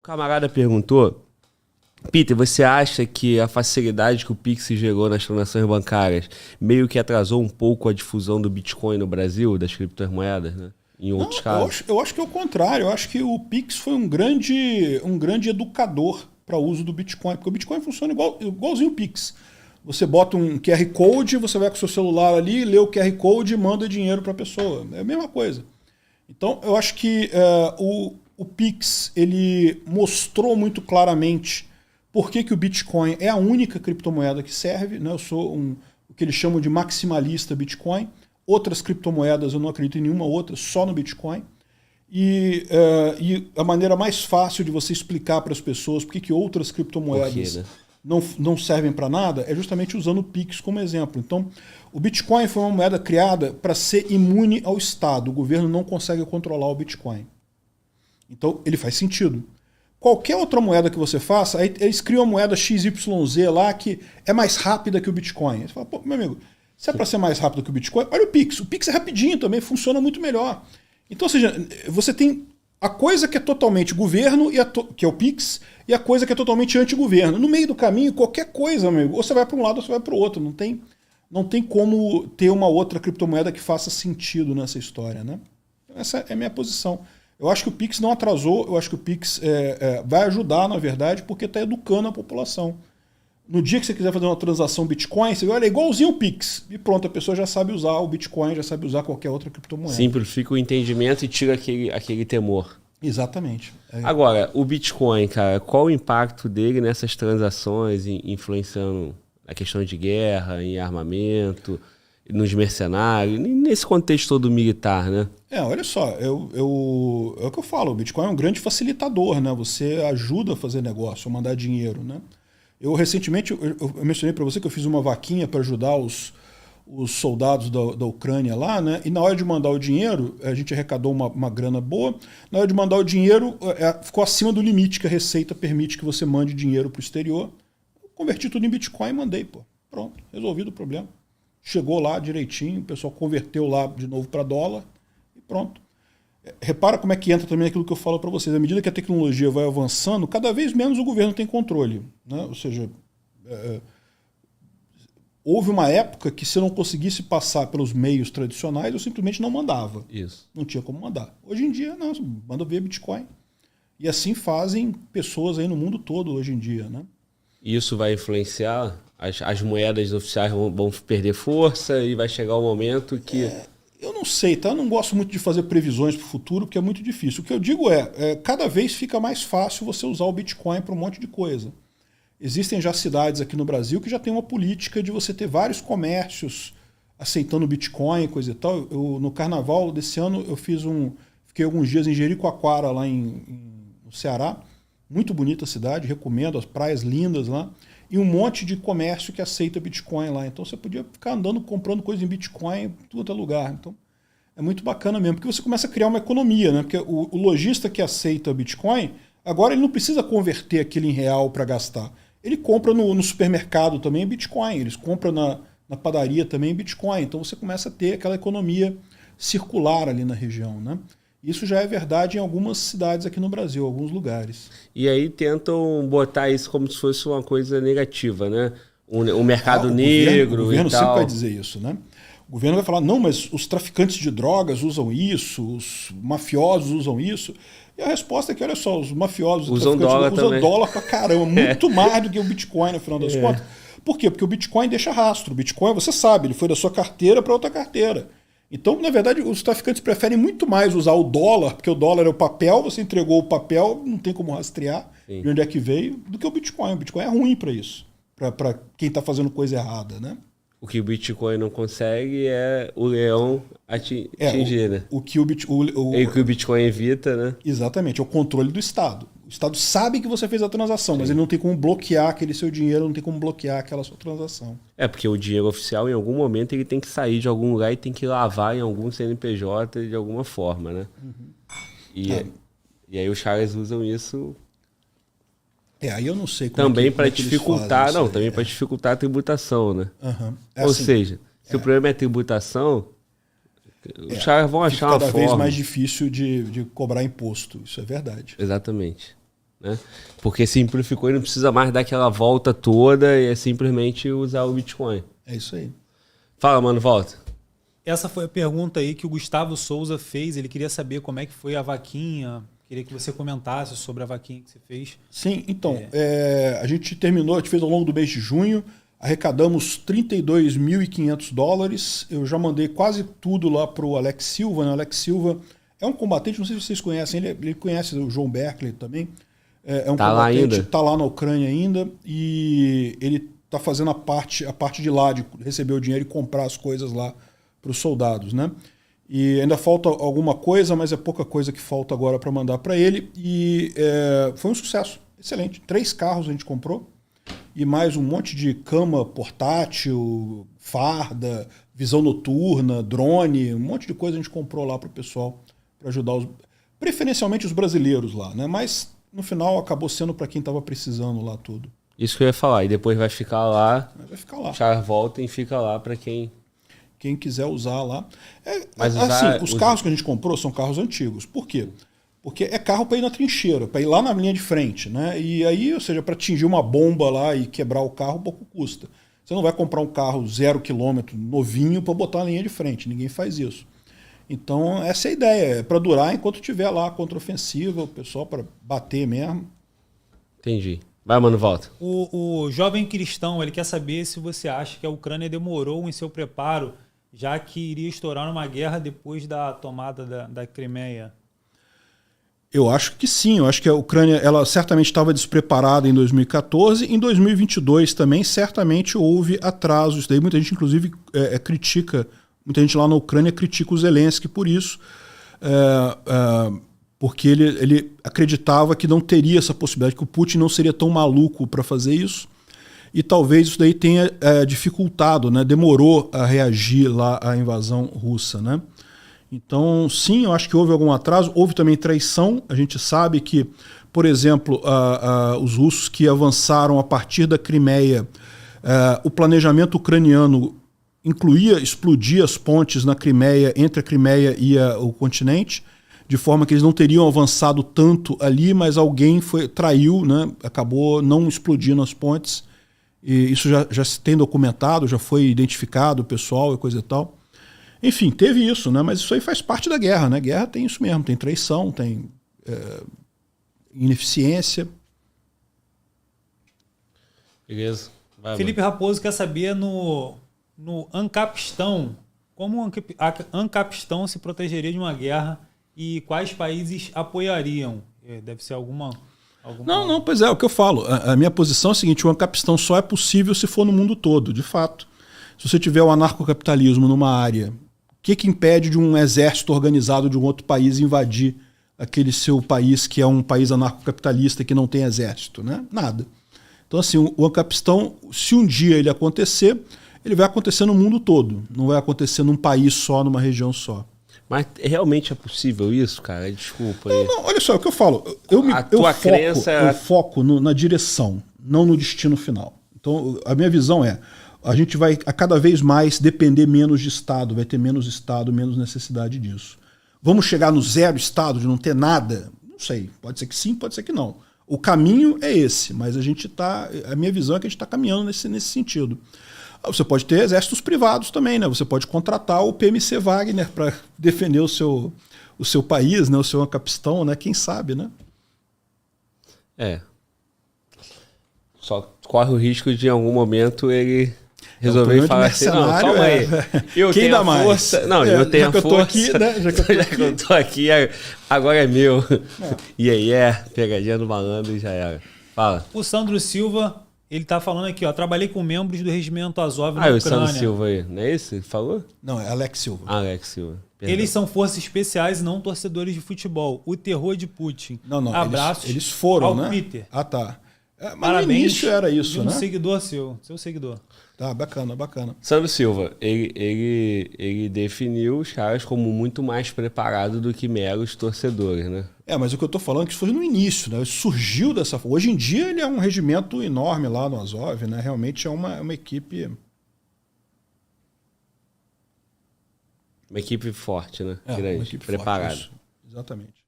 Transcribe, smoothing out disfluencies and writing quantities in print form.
camarada perguntou, Peter, você acha que a facilidade que o Pix gerou nas transações bancárias meio que atrasou um pouco a difusão do Bitcoin no Brasil, das criptomoedas, né? Em outros casos? Eu acho que é o contrário. Eu acho que o Pix foi um grande educador para o uso do Bitcoin, porque o Bitcoin funciona igualzinho o Pix. Você bota um QR Code, você vai com o seu celular ali, lê o QR Code e manda dinheiro para a pessoa. É a mesma coisa. Então, eu acho que o Pix ele mostrou muito claramente por que o Bitcoin é a única criptomoeda que serve. Né? Eu sou o que eles chamam de maximalista Bitcoin. Outras criptomoedas eu não acredito em nenhuma outra, só no Bitcoin. E a maneira mais fácil de você explicar para as pessoas por que outras criptomoedas não servem para nada é justamente usando o Pix como exemplo. Então, o Bitcoin foi uma moeda criada para ser imune ao Estado. O governo não consegue controlar o Bitcoin. Então, ele faz sentido. Qualquer outra moeda que você faça, aí eles criam uma moeda XYZ lá que é mais rápida que o Bitcoin. Você fala, pô, meu amigo, se é para ser mais rápido que o Bitcoin, olha o Pix. O Pix é rapidinho também, funciona muito melhor. Então, ou seja, você tem a coisa que é totalmente governo, que é o Pix, e a coisa que é totalmente anti-governo. No meio do caminho, qualquer coisa, amigo, ou você vai para um lado ou você vai para o outro. Não tem como ter uma outra criptomoeda que faça sentido nessa história, né? Essa é a minha posição. Eu acho que o Pix não atrasou, eu acho que o Pix vai ajudar, na verdade, porque está educando a população. No dia que você quiser fazer uma transação Bitcoin, você olha, é igualzinho o Pix. E pronto, a pessoa já sabe usar o Bitcoin, já sabe usar qualquer outra criptomoeda. Simplifica o entendimento e tira aquele temor. Exatamente. Agora, o Bitcoin, cara, qual o impacto dele nessas transações, influenciando a questão de guerra, em armamento, nos mercenários, nesse contexto todo militar, né? Olha só, é o que eu falo, o Bitcoin é um grande facilitador, né? Você ajuda a fazer negócio, a mandar dinheiro, né? Eu recentemente, eu mencionei para você que eu fiz uma vaquinha para ajudar os soldados da Ucrânia lá, né? E na hora de mandar o dinheiro, a gente arrecadou uma grana boa, na hora de mandar o dinheiro, ficou acima do limite que a Receita permite que você mande dinheiro para o exterior. Eu converti tudo em Bitcoin e mandei, pô. Pronto, resolvido o problema. Chegou lá direitinho, o pessoal converteu lá de novo para dólar e pronto. Repara como é que entra também aquilo que eu falo para vocês. À medida que a tecnologia vai avançando, cada vez menos o governo tem controle, né? Ou seja, houve uma época que se eu não conseguisse passar pelos meios tradicionais, eu simplesmente não mandava. Isso. Não tinha como mandar. Hoje em dia, não, manda via Bitcoin. E assim fazem pessoas aí no mundo todo hoje em dia, né? Isso vai influenciar? As moedas oficiais vão perder força e vai chegar o momento que... Eu não sei, tá? Eu não gosto muito de fazer previsões para o futuro, porque é muito difícil. O que eu digo cada vez fica mais fácil você usar o Bitcoin para um monte de coisa. Existem já cidades aqui no Brasil que já tem uma política de você ter vários comércios aceitando Bitcoin e coisa e tal. No carnaval desse ano, fiquei alguns dias em Jericoacoara, lá no Ceará. Muito bonita a cidade, recomendo, as praias lindas lá. E um monte de comércio que aceita Bitcoin lá. Então você podia ficar andando, comprando coisa em Bitcoin em todo lugar. Então é muito bacana mesmo, porque você começa a criar uma economia, né? Porque o lojista que aceita Bitcoin, agora ele não precisa converter aquilo em real para gastar. Ele compra no supermercado também em Bitcoin, eles compram na padaria também em Bitcoin. Então você começa a ter aquela economia circular ali na região, né? Isso já é verdade em algumas cidades aqui no Brasil, alguns lugares. E aí tentam botar isso como se fosse uma coisa negativa, né? O mercado negro o governo e tal. sempre vai dizer isso, né? O governo vai falar, não, mas os traficantes de drogas usam isso, os mafiosos usam isso. E a resposta é que, olha só, os mafiosos usam dólar pra caramba, muito mais do que o Bitcoin, no final das contas. Por quê? Porque o Bitcoin deixa rastro. O Bitcoin, você sabe, ele foi da sua carteira para outra carteira. Então, na verdade, os traficantes preferem muito mais usar o dólar, porque o dólar é o papel, você entregou o papel, não tem como rastrear de onde é que veio, do que o Bitcoin. O Bitcoin é ruim para isso, para quem está fazendo coisa errada, né? O que o Bitcoin não consegue é o leão atingir, né? O que o Bitcoin evita, né? Exatamente, é o controle do Estado. O Estado sabe que você fez a transação, mas ele não tem como bloquear aquele seu dinheiro, não tem como bloquear aquela sua transação. Porque o dinheiro oficial, em algum momento, ele tem que sair de algum lugar e tem que lavar em algum CNPJ de alguma forma, né? E aí os caras usam isso... aí eu não sei como também para dificultar, também para dificultar a tributação, né? Ou seja, se o problema é tributação, os caras vão achar uma forma. Cada vez mais difícil de cobrar imposto, isso é verdade. Exatamente. né? Porque simplificou e não precisa mais dar aquela volta toda e é simplesmente usar o Bitcoin. É isso aí. Fala, mano, volta. Essa foi a pergunta aí que o Gustavo Souza fez. Ele queria saber como é que foi a vaquinha. Queria que você comentasse sobre a vaquinha que você fez. Sim, então, a gente terminou, a gente fez ao longo do mês de junho, arrecadamos $32.500. Eu já mandei quase tudo lá para o Alex Silva, né? O Alex Silva é um combatente, não sei se vocês conhecem, ele conhece o João Berkeley também. É um combatente, está lá na Ucrânia ainda, e ele está fazendo a parte de lá, de receber o dinheiro e comprar as coisas lá para os soldados, né? E ainda falta alguma coisa, mas é pouca coisa que falta agora para mandar para ele. E foi um sucesso, excelente. 3 carros a gente comprou e mais um monte de cama portátil, farda, visão noturna, drone, um monte de coisa a gente comprou lá para o pessoal, para ajudar preferencialmente os brasileiros lá, né? Mas no final acabou sendo para quem estava precisando lá tudo. Isso que eu ia falar, e depois vai ficar lá. Vai ficar lá. Já volta e fica lá para quem quiser usar lá. Mas os carros que a gente comprou são carros antigos. Por quê? Porque é carro para ir na trincheira, para ir lá na linha de frente, né? E aí, ou seja, para atingir uma bomba lá e quebrar o carro, pouco custa. Você não vai comprar um carro 0 km novinho para botar na linha de frente. Ninguém faz isso. Então, essa é a ideia. É para durar enquanto tiver lá a contraofensiva, o pessoal para bater mesmo. Entendi. Vai, mano, volta. O jovem cristão, ele quer saber se você acha que a Ucrânia demorou em seu preparo, já que iria estourar uma guerra depois da tomada da Crimeia. Eu acho que sim. Eu acho que a Ucrânia ela certamente estava despreparada em 2014. Em 2022 também certamente houve atrasos. Daí muita gente, inclusive, critica. Muita gente lá na Ucrânia critica o Zelensky por isso. Porque ele acreditava que não teria essa possibilidade, que o Putin não seria tão maluco para fazer isso. E talvez isso daí tenha dificultado, né? Demorou a reagir lá à invasão russa, né? Então, sim, eu acho que houve algum atraso. Houve também traição. A gente sabe que, por exemplo, os russos que avançaram a partir da Crimeia, o planejamento ucraniano incluía explodir as pontes na Crimeia, entre a Crimeia e o continente, de forma que eles não teriam avançado tanto ali, mas alguém traiu, né? Acabou não explodindo as pontes. E isso já se tem documentado, já foi identificado o pessoal e coisa e tal. Enfim, teve isso, né? Mas isso aí faz parte da guerra, né? Guerra tem isso mesmo, tem traição, tem ineficiência. Beleza. Vai, Felipe Raposo quer saber no Ancapistan, como o Ancapistan se protegeria de uma guerra e quais países apoiariam? Deve ser alguma... Não, pois é o que eu falo. A minha posição é a seguinte, o Ancapistan só é possível se for no mundo todo, de fato. Se você tiver o anarcocapitalismo numa área, o que impede de um exército organizado de um outro país invadir aquele seu país que é um país anarcocapitalista que não tem exército, né? Nada. Então, assim, o Ancapistan, se um dia ele acontecer, ele vai acontecer no mundo todo. Não vai acontecer num país só, numa região só. Mas realmente é possível isso, cara? Desculpa aí. Não, olha só, é o que eu falo. Eu foco na direção, não no destino final. Então, a minha visão é, a gente vai a cada vez mais depender menos de Estado, vai ter menos Estado, menos necessidade disso. Vamos chegar no 0 Estado, de não ter nada? Não sei, pode ser que sim, pode ser que não. O caminho é esse, mas a minha visão é que a gente está caminhando nesse sentido. Você pode ter exércitos privados também, né? Você pode contratar o PMC Wagner para defender o seu país, né? O seu Ancapistan, né? Quem sabe, né? Só corre o risco de em algum momento ele resolver falar assim, não, calma aí. Eu Quem tenho dá a mais? força. Não, eu tenho a força. Aqui, né? Já que eu tô aqui, agora é meu. E aí pegadinha no malandro e já era. Fala. O Sandro Silva... Ele tá falando aqui, ó. Trabalhei com membros do regimento Azov na Ucrânia. Ucrânia. O Sandro Silva aí, não é esse que falou? Não, é Alex Silva. Alex Silva. Perdão. Eles são forças especiais e não torcedores de futebol. O terror de Putin. Não. Abraços. Eles foram, ao né? Peter. Ah, tá. Mas parabéns, no início era isso, né? Seguidor seu seguidor. Tá, bacana. Sandro Silva, ele definiu os caras como muito mais preparados do que meros torcedores, né? Mas o que eu tô falando é que isso foi no início, né? Surgiu dessa forma. Hoje em dia ele é um regimento enorme lá no Azov, né? Realmente é uma equipe... Uma equipe forte, né? Uma equipe preparada. forte, exatamente.